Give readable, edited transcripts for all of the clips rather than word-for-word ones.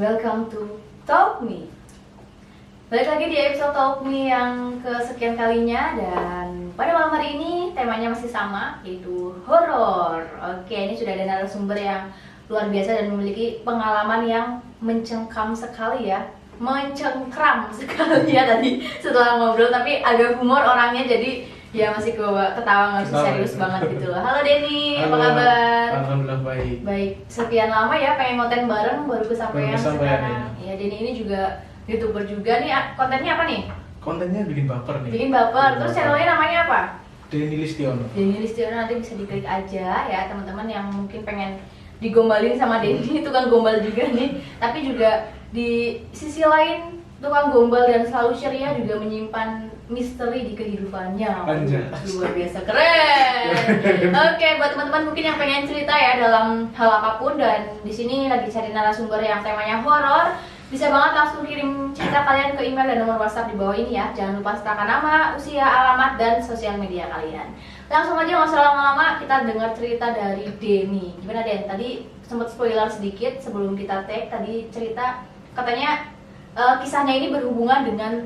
welcome to Talk Me. Balik lagi di episode Talk Me yang kesekian kalinya, dan pada malam hari ini temanya masih sama, yaitu horor. Oke, ini sudah ada narasumber yang luar biasa dan memiliki pengalaman yang mencengkam sekali ya, mencengkram sekali ya tadi setelah ngobrol, tapi agak humor orangnya, jadi ya masih ketawa, nggak bisa serius banget gitu loh. Halo Denny, apa kabar? Alhamdulillah baik. Baik, sekian lama ya pengen konten bareng, baru kesampaian sekarang. Ya Denny ini juga YouTuber juga nih, kontennya apa nih? Kontennya bikin baper nih. Bikin baper, terus channelnya namanya apa? Denny Listiono. Denny Listiono, nanti bisa diklik aja ya teman-teman yang mungkin pengen digombalin sama Denny, tukang gombal juga nih. Tapi juga di sisi lain tukang gombal dan selalu ceria juga menyimpan misteri di kehidupannya. Anjay. Luar biasa keren. Oke, buat teman-teman mungkin yang pengen cerita ya dalam hal apapun, dan di sini lagi cari narasumber yang temanya horor, bisa banget langsung kirim cerita kalian ke email dan nomor WhatsApp di bawah ini ya. Jangan lupa sertakan nama, usia, alamat, dan sosial media kalian. Langsung aja nggak usah lama-lama, kita dengar cerita dari Denny. Gimana Den? Tadi sempat spoiler sedikit sebelum kita tag. Tadi cerita katanya kisahnya ini berhubungan dengan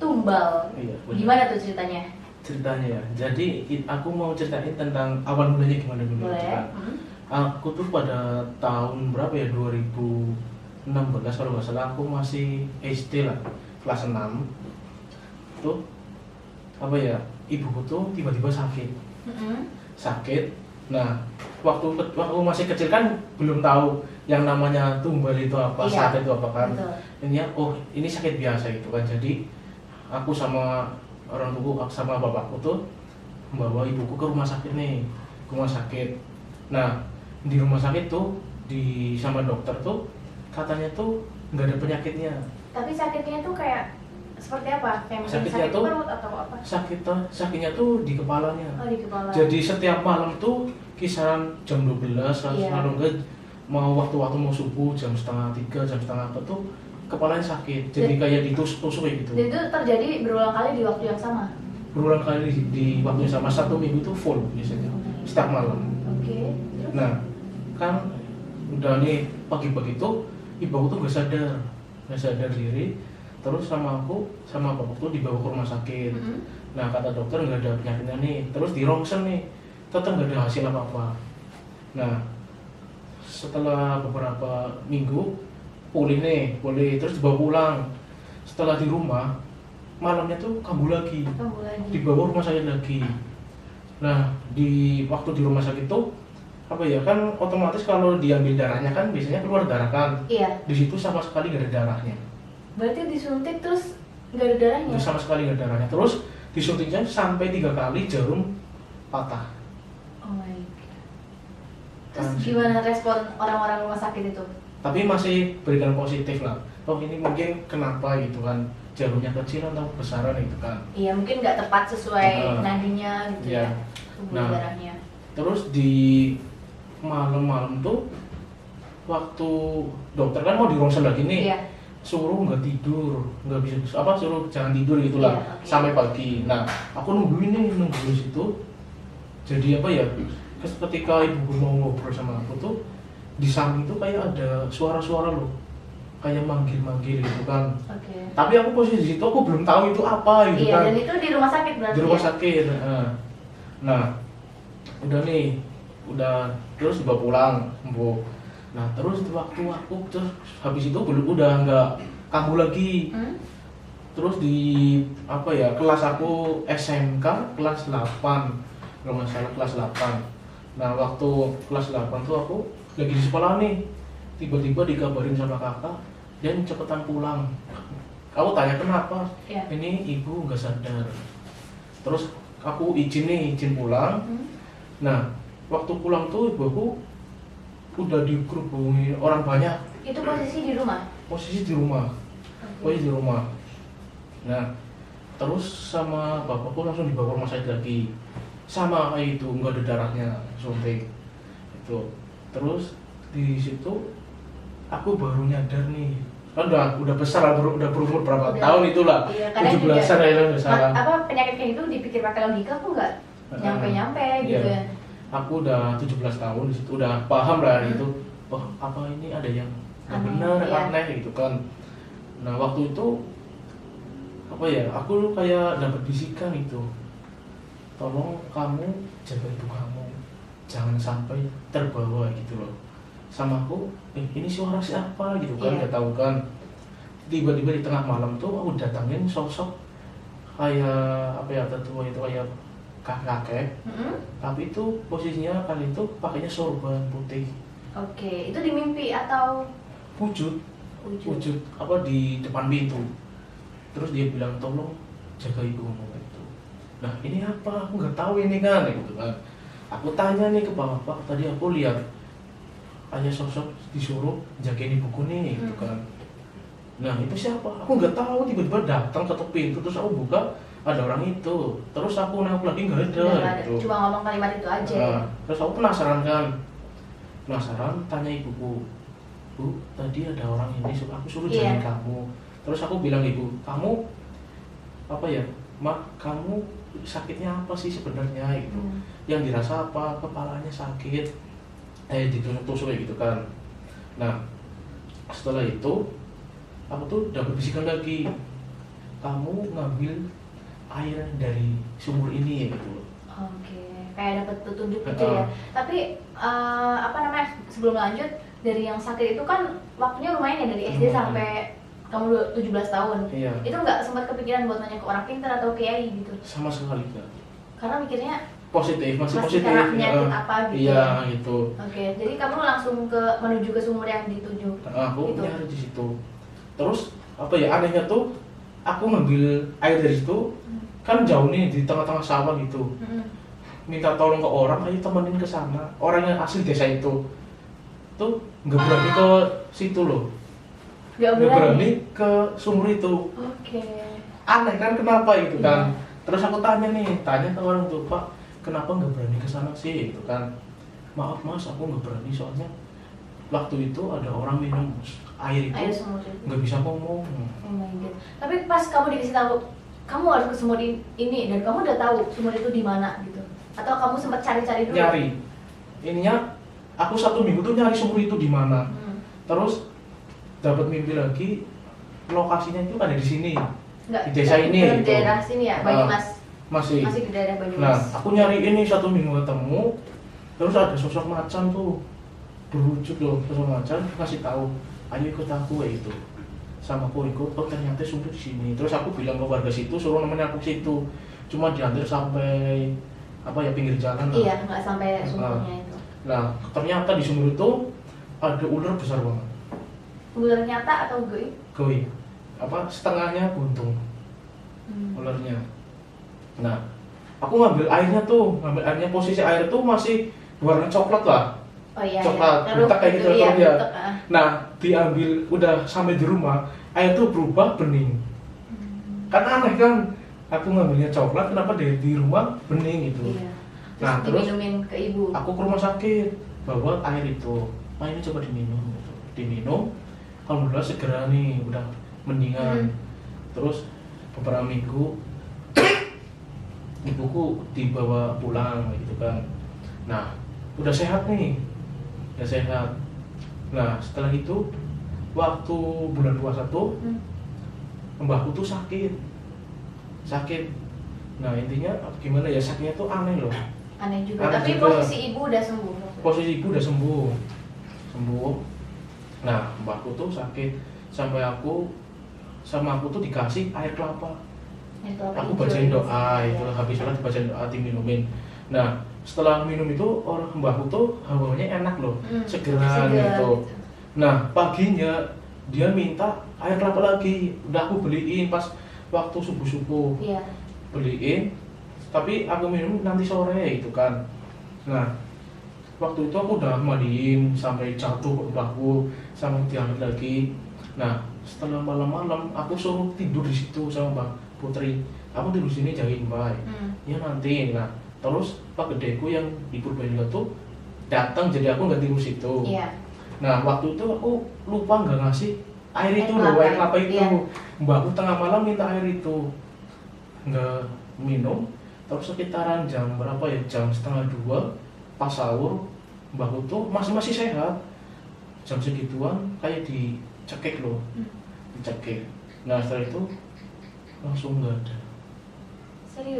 tumbal. Iya, benar. Gimana tuh ceritanya? Ceritanya ya. Jadi aku mau ceritain tentang awal mulanya gimana dulu. Boleh. Kan? Aku tuh pada tahun berapa ya, 2016 kalau nggak salah, aku masih SD lah, kelas 6. Tuh apa ya, ibuku tuh tiba-tiba sakit. Sakit. Nah, waktu masih kecil kan belum tahu yang namanya tumbal itu apa, Iya, sakit itu apa kan. betul. Ini ya, oh ini sakit biasa itu kan. Jadi aku sama orang tuaku sama bapakku tuh membawa ibuku ke rumah sakit nih, ke rumah sakit. Nah, di rumah sakit tuh sama dokter tuh katanya tuh nggak ada penyakitnya. Tapi sakitnya tuh kayak seperti apa? Kayak mungkin Sakitnya sakit tuh perut atau apa? Sakitnya tuh di kepalanya. Oh, di kepala. Jadi setiap malam tuh kisaran jam 12, Iya. kalau enggak mau waktu-waktu mau subuh jam setengah 3, jam setengah apa tuh kepalanya sakit. Jadi kayak ditusuk-tusuk gitu. Dan itu terjadi berulang kali di waktu yang sama? Berulang kali di waktu yang sama, 1 minggu itu full biasanya, setiap malam. Oke. Terus? Nah, kan udah nih pagi-pagi tuh ibuku tuh gak sadar diri. Terus sama aku sama bapakku tuh dibawa ke rumah sakit. Nah, kata dokter nggak ada penyakitnya nih. Terus di ronsen nih, tetap nggak ada hasil apa-apa. Nah, setelah beberapa minggu pulih, terus dibawa pulang. Setelah di rumah, malamnya tuh kambuh lagi, Kambuh lagi. dibawa rumah sakit lagi. Nah, waktu di rumah sakit tuh apa ya, kan otomatis kalau diambil darahnya kan biasanya keluar darah kan. Iya. Di situ sama sekali nggak ada darahnya. Berarti disuntik terus nggak ada darahnya? Itu sama sekali nggak ada darahnya. Terus disuntiknya sampai 3 kali jarum patah. Oh my god. Terus Kan. gimana respon orang-orang rumah sakit itu? Tapi masih berikan positif lah. Oh ini mungkin kenapa gitu kan, jarumnya kecil atau besaran gitu kan. Iya, mungkin nggak tepat sesuai nadinya gitu Iya. ya, tubuh Nah. darahnya. Terus di malam-malam tuh waktu dokter kan mau di ronsen lagi nih, Iya. suruh nggak tidur, nggak bisa suruh jangan tidur gitulah. Iya, oke. Sampai pagi. Nah, aku nungguin di situ. Jadi apa ya, ketika ibu mau ngobrol sama aku tuh di samping tuh kayak ada suara-suara loh, kayak manggil-manggil gitu kan. Oke. Tapi aku posisi di situ, aku belum tahu itu apa gitu Iya, kan. dan itu di rumah sakit berarti Di rumah ya? sakit. Nah, udah terus dibawa pulang, Bu. Nah, terus waktu aku terus habis itu udah nggak kambuh lagi. Terus di apa ya, kelas aku SMK kelas 8, kalau nggak salah kelas 8. Nah, waktu kelas 8 tuh aku lagi di sekolah nih, tiba-tiba dikabarin sama kakak dan cepetan pulang. Aku tanya kenapa? Iya. Ini ibu nggak sadar. Terus aku izin pulang. Nah, waktu pulang tuh ibuku udah dikerubungi orang banyak. Itu posisi di rumah? Posisi di rumah. Nah, terus sama bapakku langsung dibawa ke rumah sakit lagi. Sama kayak itu, nggak ada darahnya, suntik. Itu. Terus di situ aku baru nyadar nih. Kan udah besar lah, udah berumur berapa tahun itulah. Iya, kadang 17-an juga, ya nggak salah. apa penyakit kayak gitu dipikir pakai logika kok nggak nyampe-nyampe gitu Iya. ya? Aku udah 17 tahun di situ, udah paham lah gitu. Oh, apa ini ada yang nggak Aneh, benar, iya. aneh gitu kan. Nah waktu itu apa ya, aku kayak dapat bisikan itu, tolong kamu jaga ibu kamu, jangan sampai terbawa gitu loh. Sama aku, ini suara siapa gitu kan, Iya. nggak tahu kan. Tiba-tiba di tengah malam tuh aku datangin sosok kayak apa ya, tetua itu kayak kakek, Mm-mm. tapi itu posisinya kali itu pakainya sorban putih, Oke, itu di mimpi atau wujud wujud? wujud apa di depan pintu. Terus dia bilang tolong jaga ibumu itu. Nah ini apa, aku nggak tahu ini kan gitu kan. Aku tanya nih ke bapak, tadi aku lihat ada sosok disuruh jagain ibuku nih gitu kan. Nah itu siapa, aku nggak tahu, tiba-tiba datang ketuk pintu, terus aku buka, ada orang itu. Terus aku nengok lagi nggak ada, Udah nggak ada, gitu. cuma ngomong kalimat itu aja. Nah, terus aku penasaran kan, penasaran tanya ibuku, Bu, tadi ada orang ini aku suruh Iya. jagain kamu. Terus aku bilang, ibu, kamu apa ya, Mak, kamu sakitnya apa sih sebenarnya gitu? Yang dirasa apa? Kepalanya sakit, ditusuk-tusuk kayak gitu kan. Nah setelah itu aku tuh dapat bisikan lagi, kamu ngambil air dari sumur ini gitu loh. Oke, kayak dapat petunjuk gitu ya. Tapi apa namanya, sebelum lanjut, dari yang sakit itu kan waktunya lumayan ya, dari SD sampai kamu 17 tahun. Iya. Itu nggak sempat kepikiran buat nanya ke orang pintar atau kiai gitu? Sama sekali enggak. Karena mikirnya Positif, masih positif. karena penyakit Ya. apa gitu. Iya gitu. Oke, jadi kamu langsung menuju ke sumur yang dituju. Aku Gitu. nyari di situ. Terus apa ya, anehnya tuh aku ngambil air dari situ, kan jauh nih di tengah-tengah sawah gitu. Minta tolong ke orang, ayo temenin ke sana. Orang yang asli desa itu tuh nggak berani ke situ loh, Nggak nggak berani berani. ke sumur itu. Oke. Aneh kan, kenapa gitu kan. Iya. Terus aku tanya ke orang tuh, Pak, kenapa nggak berani ke sana sih gitu kan. Maaf mas, aku nggak berani soalnya waktu itu ada orang minum air Air itu sumur itu. nggak bisa ngomong. Oh my god. Tapi pas kamu dikasih tahu kamu harus ke sumur ini dan kamu udah tahu sumur itu di mana gitu. Atau kamu sempat cari-cari dulu? Nyari, ininya aku 1 minggu tuh nyari sumur itu di mana. Terus dapat mimpi lagi, lokasinya itu ada di sini. Nggak, Di desa ini di gitu. daerah sini ya, Banyumas. Masih. Masih di daerah Nah, Banyumas. aku nyari ini 1 minggu ketemu, terus ada sosok macan tuh berwujud loh, sosok macan kasih tahu, ayo ikut aku ya itu. Sama aku ikut, oh ternyata sumur di sini. Terus aku bilang ke warga situ, suruh nemenin aku ke situ. Cuma diantar sampai apa ya, pinggir jalan lah. Iya, nggak sampai sumurnya itu. Nah, ternyata di sumur itu ada ular besar banget. Ular nyata atau goib? Goib. Apa setengahnya buntung ularnya. Nah, aku ngambil airnya posisi air tuh masih warna coklat lah. Oh iya, Coklat, iya. butek kayak gitu Iya, ya. butek, Nah, diambil udah sampai di rumah, air tuh berubah bening. Kan aneh kan? Aku ngambilnya coklat, kenapa di rumah bening gitu. Iya. Nah, terus diminumin ke ibu. aku ke rumah sakit, bawa air itu. Ini coba diminum gitu. Diminum, alhamdulillah segera nih udah mendingan. Terus beberapa minggu ibuku dibawa pulang gitu kan. Nah, udah sehat nih, udah sehat. Nah, setelah itu waktu bulan puasa tuh mbahku tuh sakit. Nah, intinya gimana ya, sakitnya tuh aneh loh. Aneh juga. Aneh Tapi juga. posisi ibu udah sembuh. Posisi ibu udah sembuh. Nah, mbahku tuh sakit sampai aku tuh dikasih air kelapa. Air kelapa Aku hijau bacain itu. doa itu, habis sholat bacain doa, diminumin. Nah, setelah minum itu orang mbahku tuh hawanya enak loh, segeran Segar gitu. Nah, paginya dia minta air kelapa lagi. Udah aku beliin pas waktu subuh-subuh. Iya. Beliin, tapi aku minum nanti sore gitu kan. Nah, waktu itu aku udah mandiin sampai jatuh ke mbahku, sama diangkat lagi. Nah, setelah malam-malam aku suruh tidur di situ sama Mbak Putri. Aku tidur sini jagain Mbak. Ya nanti. Nah, terus Pak gedeku yang di Purbalingga tuh datang, jadi aku nggak tidur situ. Iya. Nah, waktu itu aku lupa nggak ngasih air Air itu kelapa. loh, air kelapa itu. Iya. Mbakku tengah malam minta air itu, nggak minum. Terus sekitaran jam berapa ya, jam 1:30 pas sahur, mbakku tuh masih sehat. jam segituan kayak dicekik loh, dicekik. Nah setelah itu langsung nggak ada.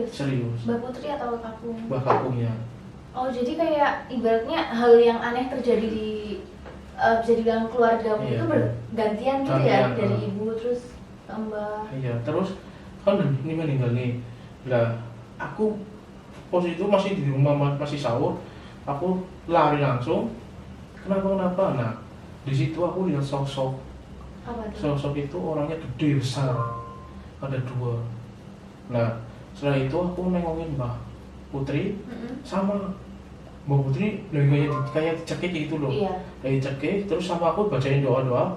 Serius. Mbak Putri atau kakung? Mbak kakungnya. Oh jadi kayak ibaratnya hal yang aneh terjadi di bisa dibilang keluargamu Iya, itu bergantian gitu ya, gantian, dari ibu terus tambah. Iya, terus kan ini meninggal nih. Lah, aku posisi itu masih di rumah masih sahur. Aku lari langsung. Kenapa? Nah, di situ aku lihat sosok. Apa tuh? Sosok itu orangnya gede besar. Ada 2. Nah, setelah itu aku nengokin Mbak Putri sama Mbak Putri kayak dicekik gitu loh. Iya. Kayak dicekik, terus sama aku bacain doa-doa,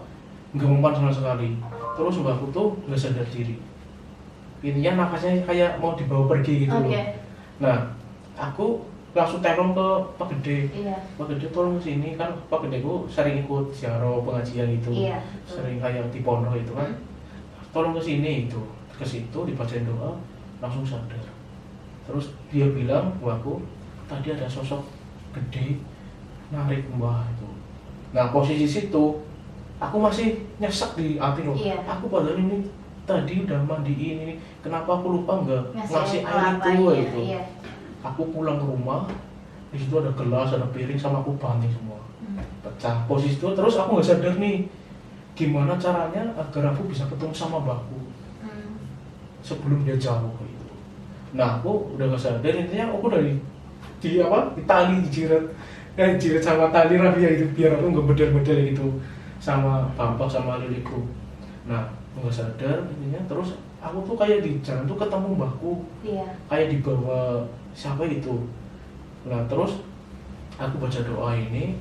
nggak mempan sama sekali. Terus mbakku tuh nggak sadar diri. Intinya nafasnya kayak mau dibawa pergi gitu loh. Nah, aku langsung telepon ke Pak Gede. Iya. Pak Gede tolong sini, kan Pak Gede ku sering ikut ziarah pengajian itu. Iya. Sering kayak di pondok itu kan. Tolong ke sini itu. Ke situ dibacain doa, langsung sadar. Terus dia bilang, mbakku tadi ada sosok gede narik mbah itu. Nah posisi situ aku masih nyesek di hati loh. Iya. Aku padahal ini tadi udah mandiin ini, kenapa aku lupa nggak ngasih air itu gitu. Iya. Aku pulang ke rumah, di situ ada gelas, ada piring, sama aku banting semua, pecah. Posisi itu terus aku nggak sadar nih gimana caranya agar aku bisa ketemu sama mbahku sebelum dia jauh gitu. Nah aku udah nggak sadar, intinya aku udah di tali, dijirat sama tali rafia itu biar aku nggak bedel-bedel gitu sama bampak sama liliku. Nah aku nggak sadar intinya, terus aku tuh kayak di jalan tuh ketemu mbahku. Iya. Kayak dibawa siapa gitu. Nah terus aku baca doa ini,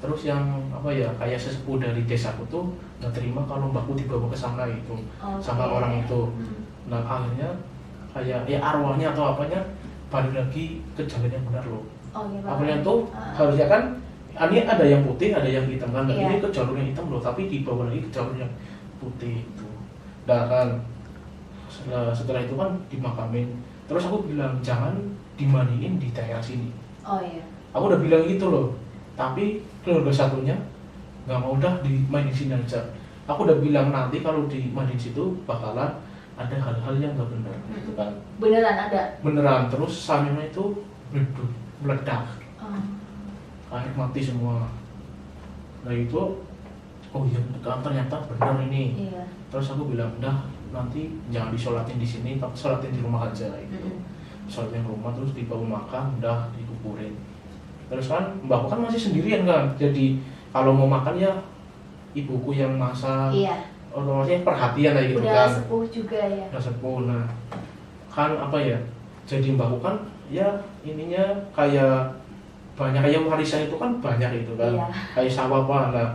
terus yang kayak sesepuh dari desaku tuh nggak terima kalau mbahku dibawa ke sana itu sama orang itu. Nah akhirnya kayak ya arwahnya atau apanya balik lagi ke jalan yang benar loh. Awalnya tuh harusnya kan ini ada yang putih, ada yang hitam kan. Iya. Ini ke jalur yang hitam loh, tapi dibawa lagi ke jalur yang putih itu. Nah kan setelah itu kan dimakamin. Terus aku bilang jangan dimandiin di daerah sini. Oh iya. Aku udah bilang gitu loh. Tapi keluarga satunya nggak mau, udah dimandiin sini aja. Aku udah bilang nanti kalau dimandiin situ bakalan ada hal-hal yang nggak benar gitu kan. Beneran ada? Beneran. Terus saljunya itu meledak. Air mati semua. Nah itu, oh iya kan ternyata benar ini. Iya. Terus aku bilang udah nanti jangan disolatin di sini, tapi sholatin di rumah aja gitu. Sholatin di rumah, terus dibawa makan, udah dikuburin. Terus kan mbakku kan masih sendirian kan, jadi kalau mau makan ya ibuku yang masak. Iya. Otomatis perhatian kayak gitu udah kan. Udah sepuh juga ya. Udah sepuh. Nah kan jadi mbakku kan ya ininya kayak banyak, kayak warisan itu kan banyak itu kan. Iya. Kayak sawah apa. Nah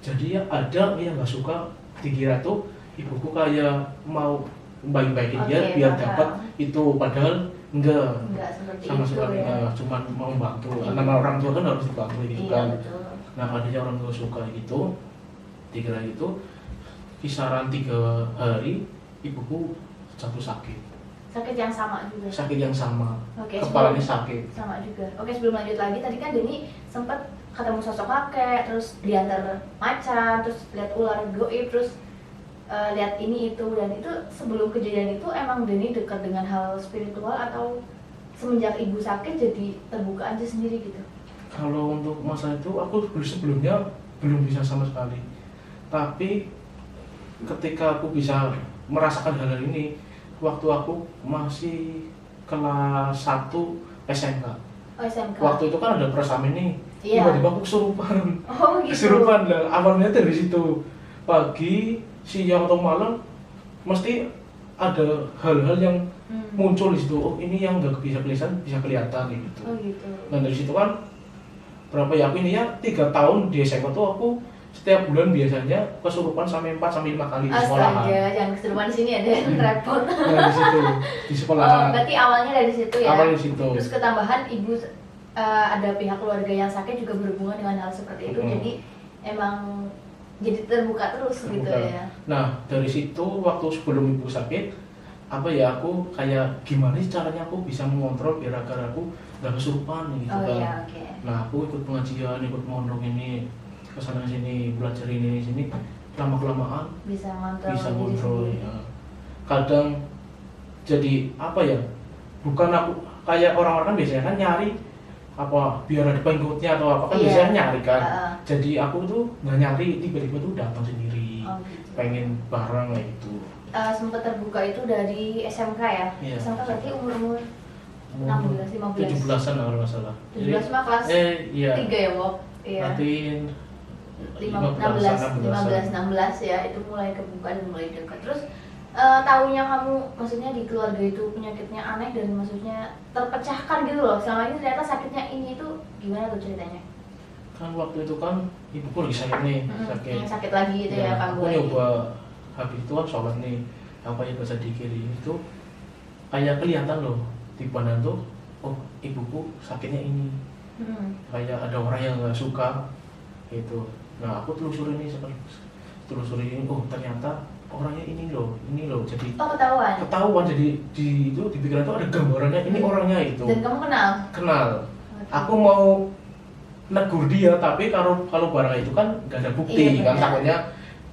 jadi ya ada yang nggak suka, dikira tuh ibuku kayak mau baik-baikin dia biar dapat itu, padahal enggak seperti sama itu sekali ya. cuma mau bantu. Iya. Karena orang tua kan harus dibantu gitu Iya, kan. betul. Nah adanya orang tua suka gitu, dikira itu kisaran 3 hari ibuku jatuh sakit. Sakit yang sama juga. Sakit yang sama. Oke, Kepalanya sakit. Sama juga. Oke, sebelum lanjut lagi, tadi kan Denny sempat ketemu sosok kakek, terus diantar macan, terus lihat ular goib, terus lihat ini itu, dan itu sebelum kejadian itu emang Denny dekat dengan hal spiritual atau semenjak ibu sakit jadi terbuka aja sendiri gitu? Kalau untuk masa itu aku sebelumnya belum bisa sama sekali. Tapi ketika aku bisa merasakan hal ini waktu aku masih kelas 1 SMK. Oh, SMK. Waktu itu kan ada prasamin nih. Iya. Tiba-tiba aku kesurupan. Oh gitu. Kesurupan lah. Awalnya dari situ. Pagi, siang atau malam mesti ada hal-hal yang muncul di situ. Oh, ini yang nggak bisa kelihatan gitu. Oh gitu. Nah dari situ kan berapa ya, aku ini ya 3 tahun di SMK tuh aku setiap bulan biasanya kesurupan sampai 4 sampai 5 kali di sekolahan. Astaga, jangan kesurupan di sini ada yang repot. Nah, di situ di sekolahan. Oh, berarti awalnya dari situ ya. Awalnya di situ. Terus ketambahan ibu ada pihak keluarga yang sakit juga berhubungan dengan hal seperti itu. Jadi emang jadi terbuka terus gitu ya. Nah, dari situ waktu sebelum ibu sakit, aku kayak gimana sih caranya aku bisa mengontrol biar agar aku nggak kesurupan gitu kan. Iya, oke. Nah, aku ikut pengajian, ikut mondok ini. kesana sini belajar ini sini, lama kelamaan Bisa ngontrol bisa diri kontrol sendiri. ya. Kadang jadi apa ya, bukan aku kayak orang-orang kan biasanya kan nyari apa biar ada pengikutnya atau apa kan Iya. biasanya nyari kan. Heeh. Jadi aku tuh nggak nyari, tiba-tiba tuh datang sendiri, Oh, gitu. pengen barang kayak gitu. Sempat terbuka itu dari SMK ya? Iya. SMK berarti umur 16, 15. 17-an kalau nggak salah. 17 mah kelas Iya. 3 ya, Bob? Iya. Nantiin 15, 16 ya, itu mulai kebuka dan mulai dekat. Terus tahunya kamu, maksudnya di keluarga itu penyakitnya aneh dan maksudnya terpecahkan gitu loh. Selama ini ternyata sakitnya ini itu gimana tuh ceritanya? Kan waktu itu kan ibuku lagi sakit nih, sakit. Sakit lagi gitu ya, Aku kambuh lagi. nyoba habis itu kan sholat nih, apa yang bahasa di kiri itu kayak kelihatan loh di badan tuh, oh ibuku sakitnya ini, kayak ada orang yang nggak suka gitu. Nah aku telusuri ini, oh ternyata orangnya ini loh, jadi Oh, ketahuan. ketahuan, jadi di itu di pikiran tuh ada gambarannya ini orangnya itu. Dan kamu kenal? Kenal. Oke. Aku mau negur dia, tapi kalau barang itu kan nggak ada bukti, Iya, kan benar. takutnya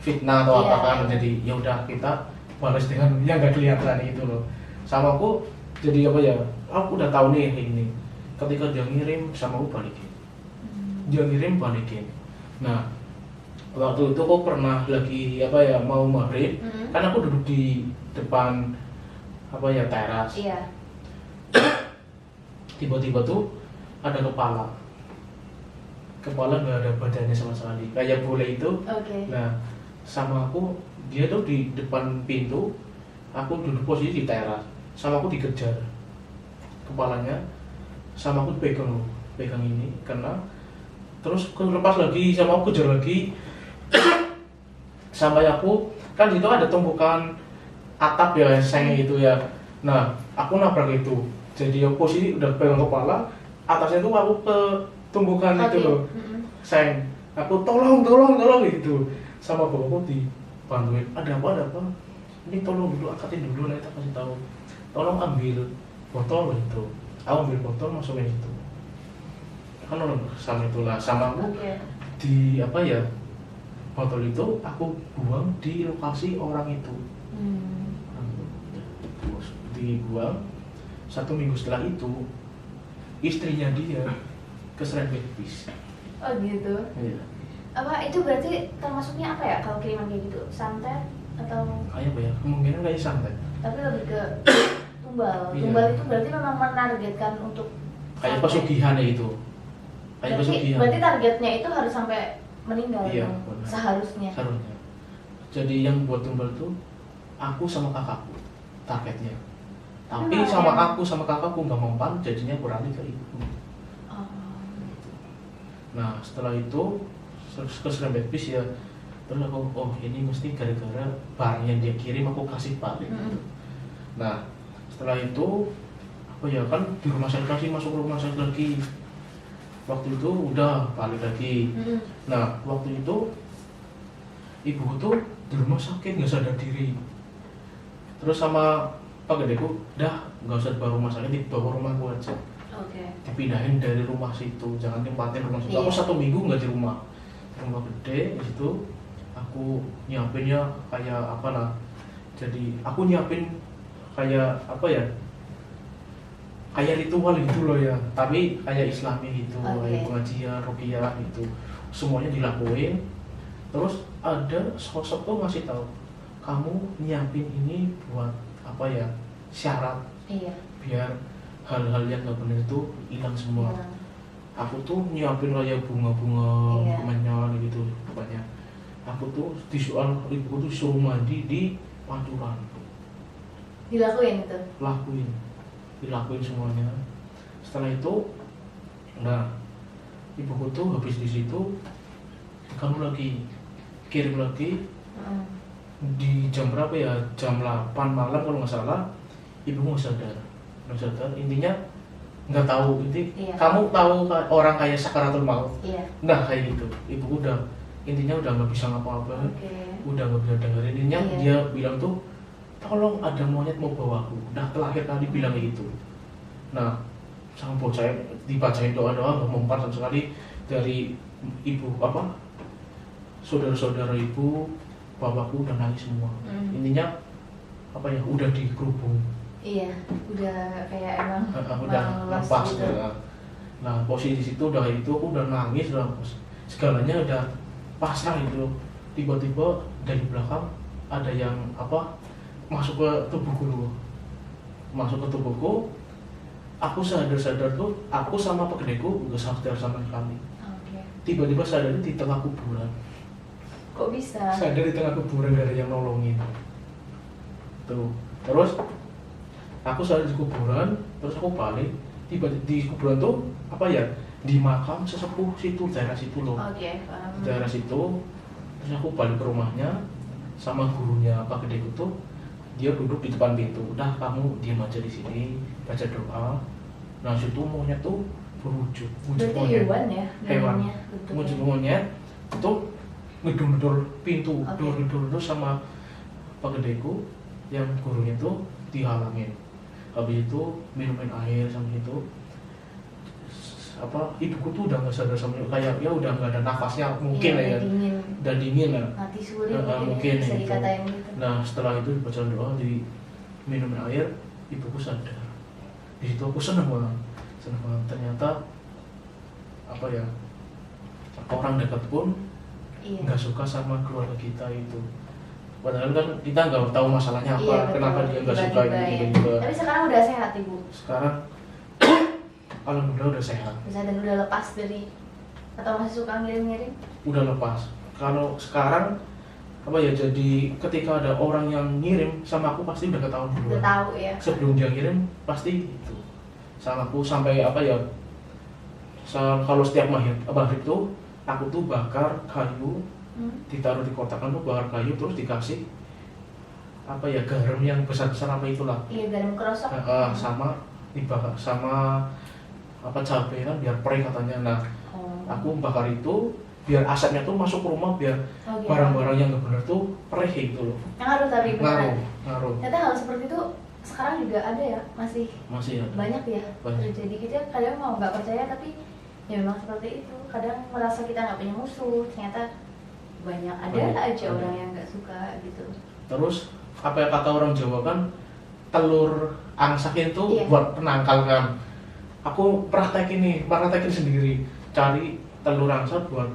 fitnah atau Iya, apa kan. iya. Jadi ya udah kita balas dengan yang nggak kelihatan itu loh. Sama aku jadi apa ya, aku udah tahu nih ini, ketika dia ngirim sama aku balikin, dia ngirim balikin. Nah waktu itu aku pernah lagi apa ya, mau maghrib, kan aku duduk di depan apa ya, teras. Iya. Tiba-tiba tuh ada kepala nggak ada badannya sama sekali, kayak bule itu. Oke. Nah sama aku, dia tuh di depan pintu, aku duduk posisi di teras, sama aku dikejar kepalanya, sama aku pegang ini kena, terus aku lepas lagi, sama aku kejar lagi sampai aku kan itu ada tumpukan atap ya, seng itu ya. Nah aku nabrak itu, jadi aku posisi udah pegang kepala, atasnya tuh aku ke tumpukan itu loh, seng. Aku tolong gitu, sama bapakku dibantuin, ada apa, ini tolong dulu, angkatin dulu, nanti kasih tahu, tolong ambil botol itu. Aku ambil botol, masukin itu kan sama itulah, sama aku Oke. di apa ya, botol itu aku buang di lokasi orang itu. Dibuang. 1 minggu setelah itu istrinya dia keserempet bis. Oh gitu. Iya. Apa itu berarti termasuknya apa ya kalau kiriman kayak gitu? Santet atau Kayak apa ya? Kemungkinan kayak santet. tapi lebih ke tumbal. Iya. Tumbal itu berarti memang menargetkan untuk Kayak sampai- pesugihan ya itu. Kayak pesugihan. Berarti targetnya itu harus sampai meninggal Iya, dong, benar. seharusnya. Seharusnya. Jadi yang buat tumbal tuh aku sama kakakku targetnya. Tapi Kenapa sama ya? aku sama kakakku nggak mempan, jadinya beralih ke ibu. Oh. Nah setelah itu keserempet bis ya, terus aku oh ini mesti gara-gara barang yang dia kirim aku kasih balik. Nah setelah itu apa ya, kan di rumah sakit kasih masuk ke rumah sakit lagi. Waktu itu udah balik lagi. Nah waktu itu ibu tuh di rumah sakit nggak sadar diri. Terus sama pak gedeku, dah nggak usah dibawa rumah sakit, dibawa rumahku aja. Oke. Dipindahin dari rumah situ, jangan tempatin rumah situ. Aku Iya. 1 minggu nggak di rumah gede di situ. Aku nyiapinnya kayak apa lah, jadi aku nyiapin kayak apa ya, kayak ritual gitu loh ya, tapi kayak islami gitu. Oke. Kayak pengajian, ruqyah gitu, semuanya dilakuin. Terus ada sosok tuh ngasih tahu, kamu nyiapin ini buat apa ya, syarat Iya. biar hal-hal yang nggak benar itu hilang semua. Iya. Aku tuh nyiapin kayak bunga-bunga, Iya. menyan gitu pokoknya. Aku tuh disuruh, ibuku tuh suruh mandi di pancuran, Dilakuin itu. dilakuin semuanya. Setelah itu, nah ibuku tuh habis di situ, kamu lagi kirim lagi di jam berapa ya, jam 8 malam kalau nggak salah. Ibu nggak sadar, intinya nggak tahu inti. Iya. Kamu tahu orang kayak sakaratul maut, Iya. nah kayak gitu. Ibu udah intinya udah nggak bisa ngapa-ngapa, Oke. udah nggak bisa dengerin. Intinya Iya. dia bilang tuh, tolong ada monyet mau bawa aku. Udah terakhir kali bilang kayak gitu. Nah sama bocah dibacain doa-doa nggak mempan sama sekali dari ibu apa saudara-saudara ibu, bapakku udah nangis semua. Intinya apa ya, udah dikerubung. Iya, udah kayak emang Udah lepas gitu. ya. Nah posisi situ udah itu aku udah nangis, udah segalanya udah pasrah itu. Tiba-tiba dari belakang ada yang apa masuk ke tubuhku. Aku sadar tuh aku sama pekedeku nggak sadar sama sekali. Oke. Tiba-tiba sadar di tengah kuburan. Kok bisa? Sadar di tengah kuburan, gak ada yang nolongin. Tuh terus aku sadar di kuburan, terus aku balik. Tiba di kuburan tuh apa ya, di makam sesepuh situ, daerah situ loh. Oke, paham. Daerah situ. Terus aku balik ke rumahnya sama gurunya Pak Gedeku tuh, dia duduk di depan pintu. Udah kamu diam aja di sini, baca doa. Nah situ monyet tuh berwujud Berarti monyet. hewan ya? Hewan. namanya, bentuknya. Wujud monyet itu ngedor-ngedor pintu, Oke. dor-dor sama Pak Gedeku, yang gurunya tuh dihalangin. Habis itu minumin air sama itu. Apa ibuku tuh udah nggak sadar sama, kayak ya udah nggak ada nafasnya mungkin Iya, lah ya, dingin. dan dingin lah. Mati suri Mungkin bisa gitu. dikatain gitu. Nah setelah itu dibaca doa, di minumin air, ibuku sadar. Di situ aku seneng banget. Ternyata apa ya, orang dekat pun Iya. nggak suka sama keluarga kita itu. Padahal kan kita nggak tahu masalahnya apa, Iya, betul. kenapa dia nggak suka Tiba-tiba ya. tiba-tiba. Tapi sekarang udah sehat ibu. Sekarang alhamdulillah udah sehat, Bisa dan udah lepas dari, atau masih suka ngirim-ngirim? udah lepas. Kalau sekarang apa ya, jadi ketika ada orang yang ngirim sama aku pasti udah ketahuan Udah duluan. tahu ya. Sebelum dia ngirim pasti itu sama aku, sampai apa ya, kalau setiap maghrib tuh aku tuh bakar kayu, ditaruh di kotakan tuh, bakar kayu terus dikasih apa ya, garam yang besar-besar apa itulah. Iya, garam kerosok. Sama dibakar sama apa, cabai kan biar perih katanya. Nah Oh. aku bakar itu biar asapnya tuh masuk ke rumah, biar Oh, gitu. barang-barang yang nggak bener tuh perih gitu loh. Ngaruh tapi beneran. Ngaruh Ternyata hal seperti itu sekarang juga ada ya, masih masih ada. banyak ya Banyak. terjadi gitu ya. Kadang mau nggak percaya tapi ya memang seperti itu. Kadang merasa kita nggak punya musuh, ternyata banyak ada Banyak, aja ada. orang yang nggak suka gitu. Terus apa ya, kata orang Jawa kan, telur angsak itu Iya. buat penangkal kan. Aku praktekin sendiri, cari telur angsak buat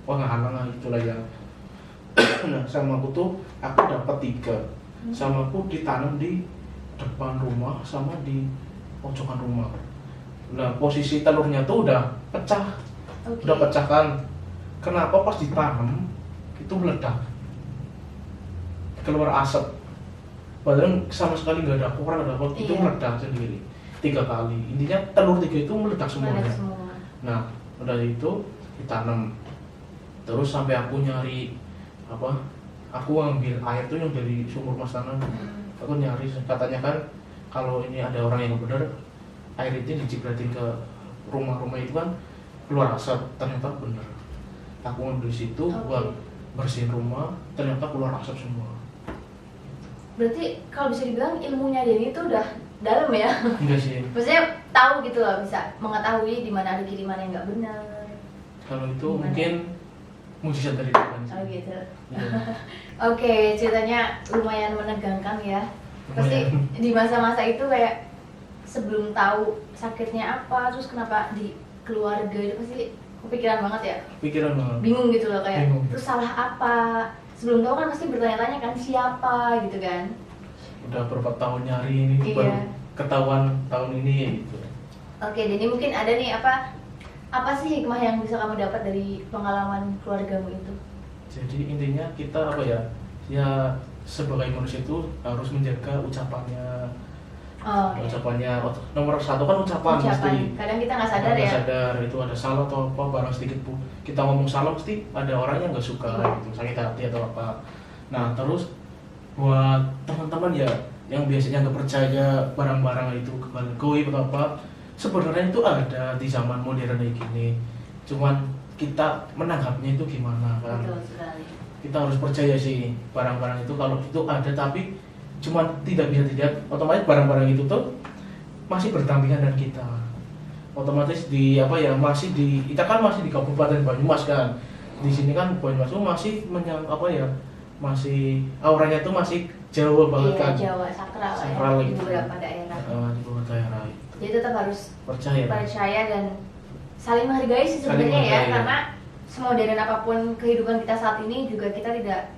penghalang itulah ya. Nah sama aku tuh aku dapat 3, sama aku ditanam di depan rumah sama di pojokan rumah. Nah posisi telurnya tuh udah pecah, Oke. udah pecah kan. Kenapa pas ditanam itu meledak, keluar asap, padahal sama sekali nggak ada koran, ada apa, itu Iya. meledak sendiri 3 kali. Intinya telur 3 itu meledak semuanya. Meledak semua. Nah udah itu ditanam, terus sampai aku nyari apa, aku ambil air tuh yang dari sumur mas tanah. Aku nyari, katanya kan kalau ini ada orang yang benar, air itu dicipratin ke rumah-rumah itu kan keluar asap. Ternyata bener, aku ngambil situ buat bersihin rumah, ternyata keluar asap semua. Berarti kalau bisa dibilang ilmunya Denny itu udah dalam ya. Enggak sih, Maksudnya tahu gitu loh, bisa mengetahui di mana ada kiriman yang nggak benar. kalau itu Gimana? mungkin mujizat dari Tuhan sih. Oh gitu. Iya. Oke, ceritanya lumayan menegangkan ya. Pasti di masa-masa itu kayak sebelum tahu sakitnya apa, terus kenapa di keluarga itu pasti kepikiran banget ya. Pikiran banget. Bingung gitu loh kayak, Bingung. terus salah apa? Sebelum tahu kan pasti bertanya-tanya kan siapa gitu kan. Udah berapa tahun nyari ini, Iya. baru ketahuan tahun ini gitu. Oke, jadi mungkin ada nih apa sih hikmah yang bisa kamu dapat dari pengalaman keluargamu itu? Jadi intinya kita apa ya, ya sebagai manusia itu harus menjaga ucapannya. Oh, iya. Ucapannya nomor 1 kan ucapan pasti. Kadang kita nggak sadar Nggak ya. sadar itu ada salah atau apa, barang sedikit pun kita ngomong salah pasti ada orang yang nggak suka gitu, sakit hati atau apa. Nah terus buat teman-teman ya yang biasanya nggak percaya barang-barang itu kebal goib atau apa, sebenarnya itu ada di zaman modern kayak gini, cuman kita menanggapnya itu gimana kan. Betul sekali. Kita harus percaya sih barang-barang itu, kalau itu ada tapi cuman tidak bisa dilihat, otomatis barang-barang itu tuh masih berdampingan dengan kita. Otomatis di apa ya, kita kan masih di Kabupaten Banyumas kan, di sini kan Banyumas tuh masih masih auranya tuh masih Jawa banget Iya, kan. Jawa sakral, Sakral ya, di gitu. beberapa daerah. Di beberapa daerah itu. Jadi tetap harus percaya dan saling menghargai sih Saling sebenarnya ya, menghargai. karena semodern apapun kehidupan kita saat ini juga kita tidak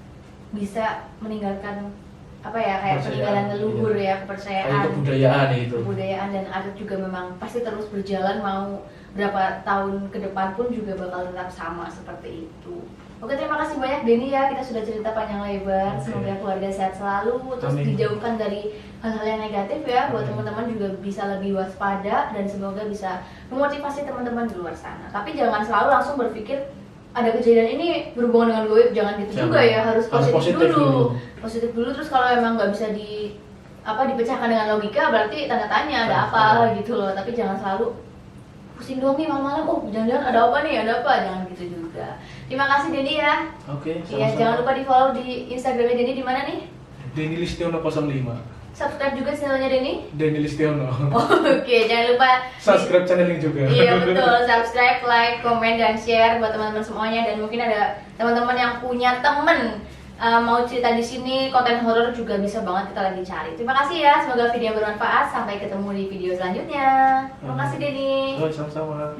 bisa meninggalkan apa ya, kayak Kepercayaan, peninggalan leluhur iya. ya, Kayak kepercayaan, kebudayaan itu. kebudayaan dan adat juga memang pasti terus berjalan, mau berapa tahun ke depan pun juga bakal tetap sama seperti itu. Oke, terima kasih banyak Denny ya, kita sudah cerita panjang lebar. Oke. Semoga keluarga sehat selalu, terus Amin. dijauhkan dari hal-hal yang negatif ya. Buat Amin. teman-teman juga bisa lebih waspada dan semoga bisa memotivasi teman-teman di luar sana. Tapi jangan selalu langsung berpikir ada kejadian ini berhubungan dengan goib, jangan gitu Jangan. juga ya, harus positif dulu. dulu. Positif dulu, terus kalau emang nggak bisa dipecahkan dengan logika, berarti tanda tanya ada apa gitu loh. Tapi jangan selalu pusing dong nih malam-malam, oh jangan-jangan ada apa nih, ada apa, jangan gitu juga. Terima kasih Denny ya. Oke, Iya, sama-sama. jangan lupa di follow di Instagramnya Denny di mana nih? Denny Listiono 05. Subscribe juga channelnya Denny. Denny Listiono. Oke, jangan lupa Subscribe channel ini juga. Iya betul, subscribe, like, komen, dan share buat teman-teman semuanya. Dan mungkin ada teman-teman yang punya temen mau cerita di sini konten horor juga bisa banget, kita lagi cari. Terima kasih ya, semoga video bermanfaat. Sampai ketemu di video selanjutnya. Terima kasih Denny. Oh, sama-sama.